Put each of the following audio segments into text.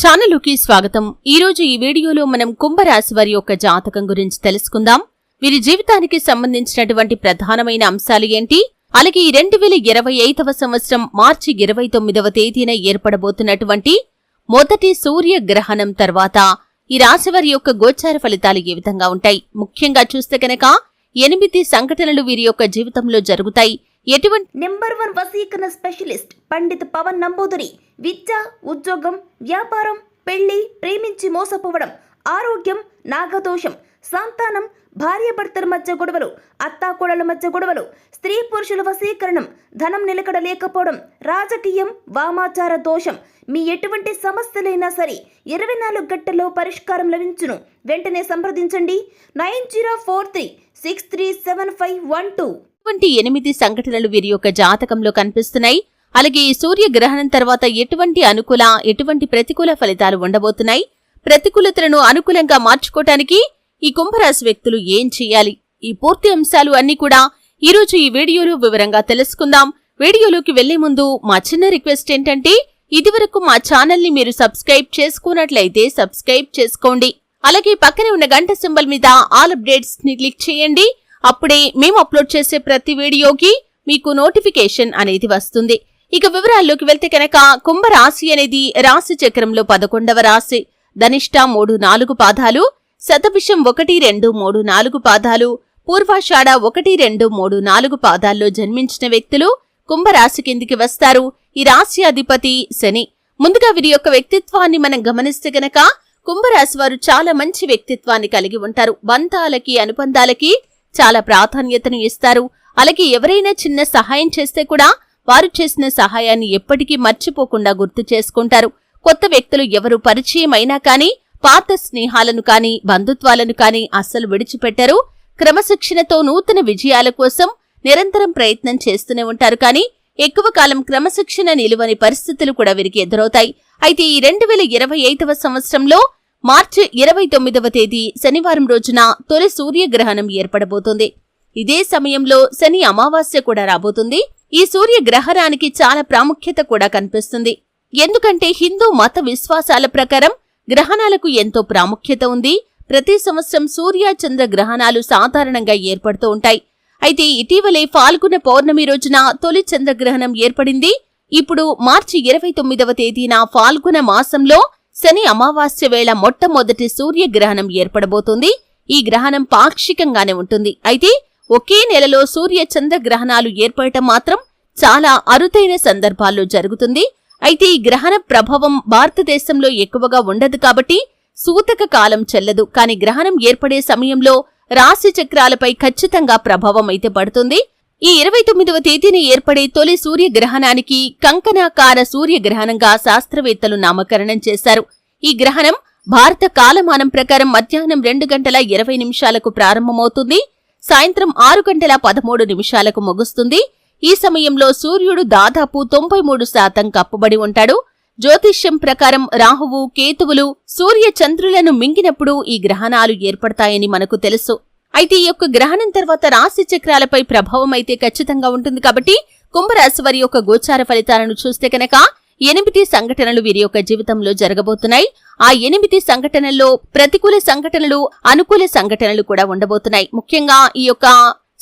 ఛానలుకి స్వాగతం. ఈ రోజు ఈ వీడియోలో మనం కుంభరాశి వారి యొక్క జాతకం గురించి తెలుసుకుందాం. వీరి జీవితానికి సంబంధించినటువంటి ప్రధానమైన అంశాలు ఏంటి, అలాగే ఈ 2025వ సంవత్సరం మార్చి 29వ తేదీన ఏర్పడబోతున్నటువంటి మొదటి సూర్యగ్రహణం తర్వాత ఈ రాశి వారి యొక్క గోచార ఫలితాలు ఏ విధంగా ఉంటాయి. ముఖ్యంగా చూస్తే కనుక 8 సంఘటనలు వీరి యొక్క జీవితంలో జరుగుతాయి. ఎటువంటి నెంబర్ 1 వశీకరణ స్పెషలిస్ట్ పండిత్ పవన్ నంబూదరి. విద్య, ఉద్యోగం, వ్యాపారం, పెళ్లి, ప్రేమించి మోసపోవడం, ఆరోగ్యం, నాగదోషం, సంతానం, భార్యాభర్తల మధ్య గొడవలు, అత్తాకోడల మధ్య గొడవలు, స్త్రీ పురుషుల వశీకరణం, ధనం నిలకడ లేకపోవడం, రాజకీయం, వామాచార దోషం. మీ ఎటువంటి సమస్యలైనా సరే 24 గంటల్లో పరిష్కారం లభించును. వెంటనే సంప్రదించండి 9043637512. 8 సంఘటనలు వీరి యొక్క జాతకంలో కనిపిస్తున్నాయి. అలాగే ఈ సూర్యగ్రహణం తర్వాత ఎటువంటి అనుకూల ఎటువంటి ప్రతికూల ఫలితాలు ఉండబోతున్నాయి. ప్రతికూలతలను అనుకూలంగా మార్చుకోవటానికి ఈ కుంభరాశి వ్యక్తులు ఏం చేయాలి, ఈ పూర్తి అంశాలు అన్ని కూడా ఈరోజు ఈ వీడియోలో వివరంగా తెలుసుకుందాం. వీడియోలోకి వెళ్లే ముందు మా చిన్న రిక్వెస్ట్ ఏంటంటే, ఇదివరకు మా ఛానల్ ని మీరు సబ్స్క్రైబ్ చేసుకున్నట్లయితే సబ్స్క్రైబ్ చేసుకోండి. అలాగే పక్కనే ఉన్న గంట సింబల్ మీద ఆల్ అప్డేట్స్ ని క్లిక్ చేయండి. అప్పుడే మేము అప్లోడ్ చేసే ప్రతి వీడియోకి మీకు నోటిఫికేషన్ అనేది వస్తుంది. ఇక వివరాల్లోకి వెళ్తే కనుక కుంభరాశి అనేది రాశి చక్రంలో 11వ రాశి. ధనిష్ట 3-4 పాదాలు, శతభిషం 1-2-3-4 పాదాలు, పూర్వాషాఢ 1-2-3-4 పాదాల్లో జన్మించిన వ్యక్తులు కుంభరాశి కిందికి వస్తారు. ఈ రాశి అధిపతి శని. ముందుగా వీరి యొక్క వ్యక్తిత్వాన్ని మనం గమనిస్తే గనక కుంభరాశి వారు చాలా మంచి వ్యక్తిత్వాన్ని కలిగి ఉంటారు. బంధాలకి, అనుబంధాలకి చాలా ప్రాధాన్యతను ఇస్తారు. అలాగే ఎవరైనా చిన్న సహాయం చేస్తే కూడా వారు చేసిన సహాయాన్ని ఎప్పటికీ మర్చిపోకుండా గుర్తు చేసుకుంటారు. కొత్త వ్యక్తులు ఎవరు పరిచయం అయినా కానీ పాత స్నేహాలను కానీ బంధుత్వాలను కానీ అస్సలు విడిచిపెట్టరు. క్రమశిక్షణతో నూతన విజయాల కోసం నిరంతరం ప్రయత్నం చేస్తూనే ఉంటారు. కానీ ఎక్కువ కాలం క్రమశిక్షణ నిలువని పరిస్థితులు కూడా వీరికి ఎదురవుతాయి. అయితే ఈ 2025వ సంవత్సరంలో మార్చి 29వ తేదీ శనివారం రోజున తొలి సూర్యగ్రహణం ఏర్పడబోతుంది. ఇదే సమయంలో శని అమావాస్య కూడా రాబోతుంది. ఈ సూర్యగ్రహణానికి చాలా ప్రాముఖ్యత కూడా కనిపిస్తుంది. ఎందుకంటే హిందూ మత విశ్వాసాల ప్రకారం గ్రహణాలకు ఎంతో ప్రాముఖ్యత ఉంది. ప్రతి సంవత్సరం సూర్య చంద్ర గ్రహణాలు సాధారణంగా ఏర్పడుతూ ఉంటాయి. అయితే ఇటీవలే ఫాల్గుణ పౌర్ణమి రోజున తొలి చంద్రగ్రహణం ఏర్పడింది. ఇప్పుడు మార్చి 29వ తేదీన ఫాల్గుణ మాసంలో శని అమావాస్య వేళ మొట్టమొదటి సూర్యగ్రహణం ఏర్పడబోతుంది. ఈ గ్రహణం పాక్షికంగానే ఉంటుంది. అయితే ఒకే నెలలో సూర్య చంద్ర గ్రహణాలు ఏర్పడటం మాత్రం చాలా అరుదైన సందర్భాల్లో జరుగుతుంది. అయితే ఈ గ్రహణ ప్రభావం భారతదేశంలో ఎక్కువగా ఉండదు కాబట్టి సూతక కాలం చెల్లదు. కానీ గ్రహణం ఏర్పడే సమయంలో రాశి చక్రాలపై ఖచ్చితంగా ప్రభావం అయితే పడుతుంది. ఈ 29వ తేదీన ఏర్పడే తొలి సూర్యగ్రహణానికి కంకణాకార సూర్యగ్రహణంగా శాస్త్రవేత్తలు నామకరణం చేశారు. ఈ గ్రహణం భారత కాలమానం ప్రకారం మధ్యాహ్నం 2:20 ప్రారంభమవుతుంది. సాయంత్రం 6:13 ముగుస్తుంది. ఈ సమయంలో సూర్యుడు దాదాపు 93% కప్పబడి ఉంటాడు. జ్యోతిష్యం ప్రకారం రాహువు, కేతువులు సూర్య చంద్రులను మింగినప్పుడు ఈ గ్రహణాలు ఏర్పడతాయని మనకు తెలుసు. అయితే ఈ యొక్క గ్రహణం తర్వాత రాశి చక్రాలపై ప్రభావం అయితే ఖచ్చితంగా ఉంటుంది. కాబట్టి కుంభరాశి వారి యొక్క గోచార ఫలితాలను చూస్తే కనుక 8 సంఘటనలు వీరి యొక్క జీవితంలో జరగబోతున్నాయి. ఆ 8 సంఘటనల్లో ప్రతికూల సంఘటనలు, అనుకూల సంఘటనలు కూడా ఉండబోతున్నాయి. ముఖ్యంగా ఈ యొక్క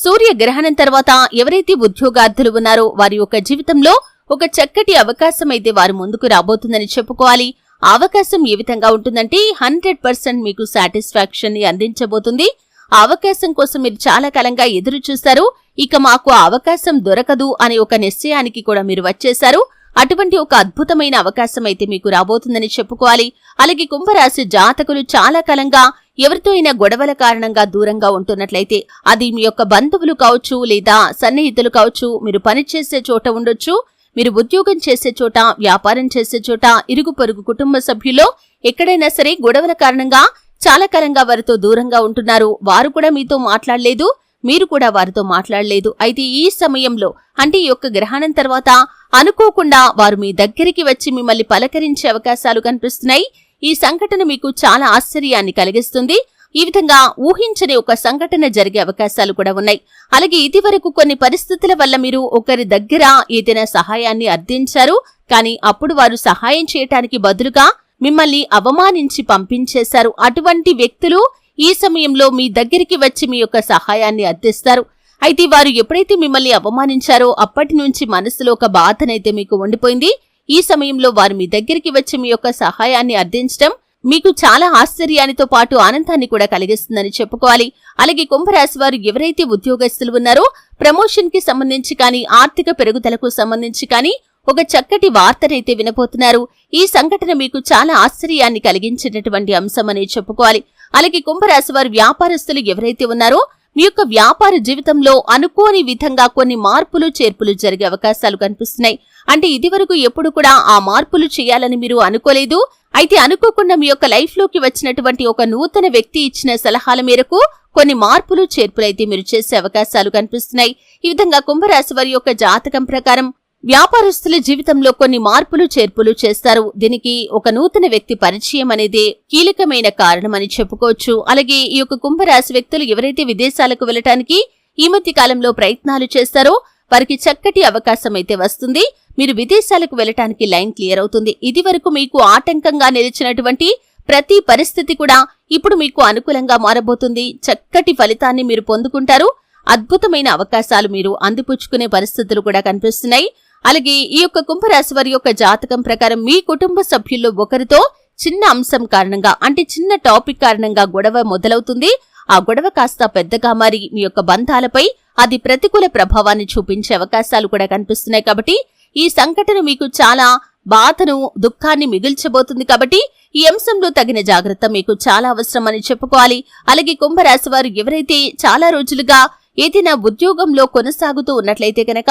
సూర్యగ్రహణం తర్వాత ఎవరైతే ఉద్యోగార్థులు ఉన్నారో వారి యొక్క జీవితంలో ఒక చక్కటి అవకాశం అయితే వారి ముందుకు రాబోతుందని చెప్పుకోవాలి. ఆ అవకాశం ఏ విధంగా ఉంటుందంటే 100% మీకు సాటిస్ఫాక్షన్ ని అందించబోతుంది. ఆ అవకాశం కోసం మీరు చాలా కాలంగా ఎదురు చూశారు. ఇక మాకు ఆ అవకాశం దొరకదు అనే ఒక నిశ్చయానికి కూడా మీరు వచ్చేశారు. అటువంటి ఒక అద్భుతమైన అవకాశం అయితే మీకు రాబోతుందని చెప్పుకోవాలి. అలాగే కుంభరాశి జాతకులు చాలా కాలంగా ఎవరితో అయినా గొడవల కారణంగా దూరంగా ఉంటున్నట్లయితే అది మీ యొక్క బంధువులు కావచ్చు, లేదా సన్నిహితులు కావచ్చు, మీరు పనిచేసే చోట ఉండొచ్చు, మీరు ఉద్యోగం చేసే చోట, వ్యాపారం చేసే చోట, ఇరుగు పొరుగు కుటుంబ సభ్యుల్లో ఎక్కడైనా సరే గొడవల కారణంగా చాలా కాలంగా వారితో దూరంగా ఉంటున్నారు. వారు కూడా మీతో మాట్లాడలేదు, మీరు కూడా వారితో మాట్లాడలేదు. అయితే ఈ సమయంలో అంటే ఈ యొక్క గ్రహణం తర్వాత అనుకోకుండా వారు మీ దగ్గరికి వచ్చి మిమ్మల్ని పలకరించే అవకాశాలు కనిపిస్తున్నాయి. ఈ సంఘటన మీకు చాలా ఆశ్చర్యాన్ని కలిగిస్తుంది. ఈ విధంగా ఊహించని ఒక సంఘటన జరిగే అవకాశాలు కూడా ఉన్నాయి. అలాగే ఇదివరకు కొన్ని పరిస్థితుల వల్ల మీరు ఒకరి దగ్గర ఏదైనా సహాయాన్ని అర్థించారు. కానీ అప్పుడు వారు సహాయం చేయటానికి బదులుగా మిమ్మల్ని అవమానించి పంపించేశారు. అటువంటి వ్యక్తులు ఈ సమయంలో మీ దగ్గరికి వచ్చి మీ యొక్క సహాయాన్ని అర్థిస్తారు. అయితే వారు ఎప్పుడైతే మిమ్మల్ని అవమానించారో అప్పటి నుంచి మనసులో ఒక బాధనైతే మీకు ఉండిపోయింది. ఈ సమయంలో వారు మీ దగ్గరికి వచ్చి మీ యొక్క సహాయాన్ని అర్థించడం మీకు చాలా ఆశ్చర్యానితో పాటు ఆనందాన్ని కూడా కలిగిస్తుందని చెప్పుకోవాలి. అలాగే కుంభరాశి వారు ఎవరైతే ఉద్యోగస్తులు ఉన్నారో ప్రమోషన్ కి సంబంధించి కానీ ఆర్థిక పెరుగుదలకు సంబంధించి కానీ ఒక చక్కటి వార్తనైతే వినబోతున్నారు. ఈ సంఘటన మీకు చాలా ఆశ్చర్యాన్ని కలిగించేటటువంటి అంశం అని చెప్పుకోవాలి. అలాగే కుంభరాశి వారు వ్యాపారస్తులు ఎవరైతే ఉన్నారో మీ యొక్క వ్యాపార జీవితంలో అనుకోని విధంగా కొన్ని మార్పులు చేర్పులు జరిగే అవకాశాలు కనిపిస్తున్నాయి. అంటే ఇదివరకు ఎప్పుడు కూడా ఆ మార్పులు చేయాలని మీరు అనుకోలేదు. అయితే అనుకోకుండా మీ యొక్క లైఫ్ లోకి వచ్చినటువంటి ఒక నూతన వ్యక్తి ఇచ్చిన సలహాల మేరకు కొన్ని మార్పులు చేర్పులైతే మీరు చేసే అవకాశాలు కనిపిస్తున్నాయి. ఈ విధంగా కుంభరాశి వారి యొక్క జాతకం ప్రకారం వ్యాపారస్తుల జీవితంలో కొన్ని మార్పులు చేర్పులు చేస్తారు. దీనికి ఒక నూతన వ్యక్తి పరిచయం అనేది కీలకమైన కారణమని చెప్పుకోవచ్చు. అలాగే ఈ యొక్క కుంభరాశి వ్యక్తులు ఎవరైతే విదేశాలకు వెళ్లటానికి ఈ మధ్య కాలంలో ప్రయత్నాలు చేస్తారో వారికి చక్కటి అవకాశం అయితే వస్తుంది. మీరు విదేశాలకు వెళ్లటానికి లైన్ క్లియర్ అవుతుంది. ఇది వరకు మీకు ఆటంకంగా నిలిచినటువంటి ప్రతి పరిస్థితి కూడా ఇప్పుడు మీకు అనుకూలంగా మారబోతుంది. చక్కటి ఫలితాన్ని మీరు పొందుకుంటారు. అద్భుతమైన అవకాశాలు మీరు అందిపుచ్చుకునే పరిస్థితులు కూడా కనిపిస్తున్నాయి. అలాగే ఈ యొక్క కుంభరాశి వారి యొక్క జాతకం ప్రకారం మీ కుటుంబ సభ్యుల్లో ఒకరితో చిన్న అంశం కారణంగా అంటే చిన్న టాపిక్ కారణంగా గొడవ మొదలవుతుంది. ఆ గొడవ కాస్త పెద్దగా మారి మీ యొక్క బంధాలపై అది ప్రతికూల ప్రభావాన్ని చూపించే అవకాశాలు కూడా కనిపిస్తున్నాయి. కాబట్టి ఈ సంఘటన మీకు చాలా బాధను దుఃఖాన్ని మిగిల్చబోతుంది. కాబట్టి ఈ అంశంలో తగిన జాగ్రత్త మీకు చాలా అవసరం అని చెప్పుకోవాలి. అలాగే కుంభరాశి వారు ఎవరైతే చాలా రోజులుగా ఏదైనా ఉద్యోగంలో కొనసాగుతూ ఉన్నట్లయితే కనుక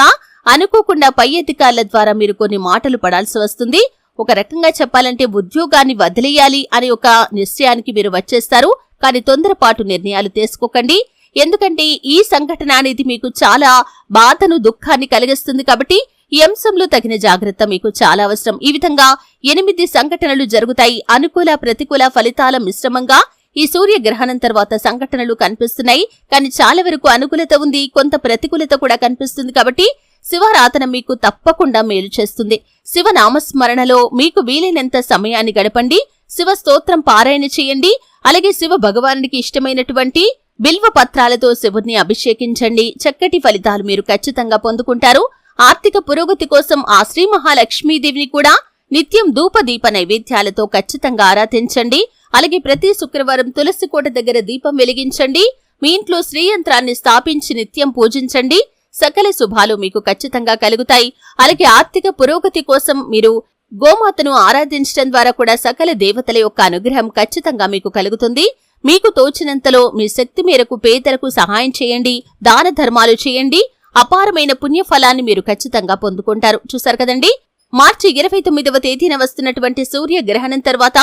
అనుకోకుండా పై అధికారుల ద్వారా మీరు కొన్ని మాటలు పడాల్సి వస్తుంది. ఒక రకంగా చెప్పాలంటే ఉద్యోగాన్ని వదిలేయాలి అనే ఒక నిశ్చయానికి మీరు వచ్చేస్తారు. కానీ తొందరపాటు నిర్ణయాలు తీసుకోకండి. ఎందుకంటే ఈ సంఘటన అనేది మీకు చాలా బాధను దుఃఖాన్ని కలిగిస్తుంది. కాబట్టి ఈ అంశంలో తగిన జాగ్రత్త మీకు చాలా అవసరం. ఈ విధంగా 8 సంఘటనలు జరుగుతాయి. అనుకూల ప్రతికూల ఫలితాల మిశ్రమంగా ఈ సూర్యగ్రహణం తర్వాత సంఘటనలు కనిపిస్తున్నాయి. కానీ చాలా వరకు అనుకూలత ఉంది, కొంత ప్రతికూలత కూడా కనిపిస్తుంది. కాబట్టి శివారాధన మీకు తప్పకుండా మేలు చేస్తుంది. శివనామస్మరణలో మీకు వీలైనంత సమయాన్ని గడపండి. శివ స్తోత్రం పారాయణ చేయండి. అలాగే శివ భగవానుడికి ఇష్టమైనటువంటి బిల్వ పత్రాలతో శివుణ్ణి అభిషేకించండి. చక్కటి ఫలితాలు మీరు ఖచ్చితంగా పొందుకుంటారు. ఆర్థిక పురోగతి కోసం ఆ శ్రీ మహాలక్ష్మీదేవిని కూడా నిత్యం ధూపదీప నైవేద్యాలతో ఖచ్చితంగా ఆరాధించండి. అలాగే ప్రతి శుక్రవారం తులసి కోట దగ్గర దీపం వెలిగించండి. మీ ఇంట్లో శ్రీయంత్రాన్ని స్థాపించి నిత్యం పూజించండి. సకల శుభాలు మీకు ఖచ్చితంగా కలుగుతాయి. అలాగే ఆర్థిక పురోగతి కోసం మీరు గోమాతను ఆరాధించడం ద్వారా కూడా సకల దేవతల యొక్క అనుగ్రహం ఖచ్చితంగా మీకు కలుగుతుంది. మీకు తోచినంతలో మీ శక్తి మేరకు పేదలకు సహాయం చేయండి. దాన ధర్మాలు చేయండి. అపారమైన పుణ్యఫలాన్ని మీరు ఖచ్చితంగా పొందుకుంటారు. చూశారు కదండి, మార్చి 29వ తేదీన వస్తున్నటువంటి సూర్యగ్రహణం తర్వాత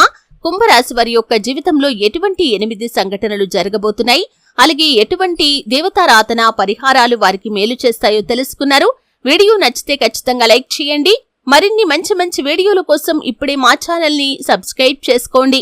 కుంభరాశి వారి యొక్క జీవితంలో ఎటువంటి 8 సంఘటనలు జరగబోతున్నాయి, అలాగే ఎటువంటి దేవతారాధన పరిహారాలు వారికి మేలు చేస్తాయో తెలుసుకున్నారు. వీడియో నచ్చితే ఖచ్చితంగా లైక్ చేయండి. మరిన్ని మంచి వీడియోల కోసం ఇప్పుడే మా ఛానల్ ని సబ్స్క్రైబ్ చేసుకోండి.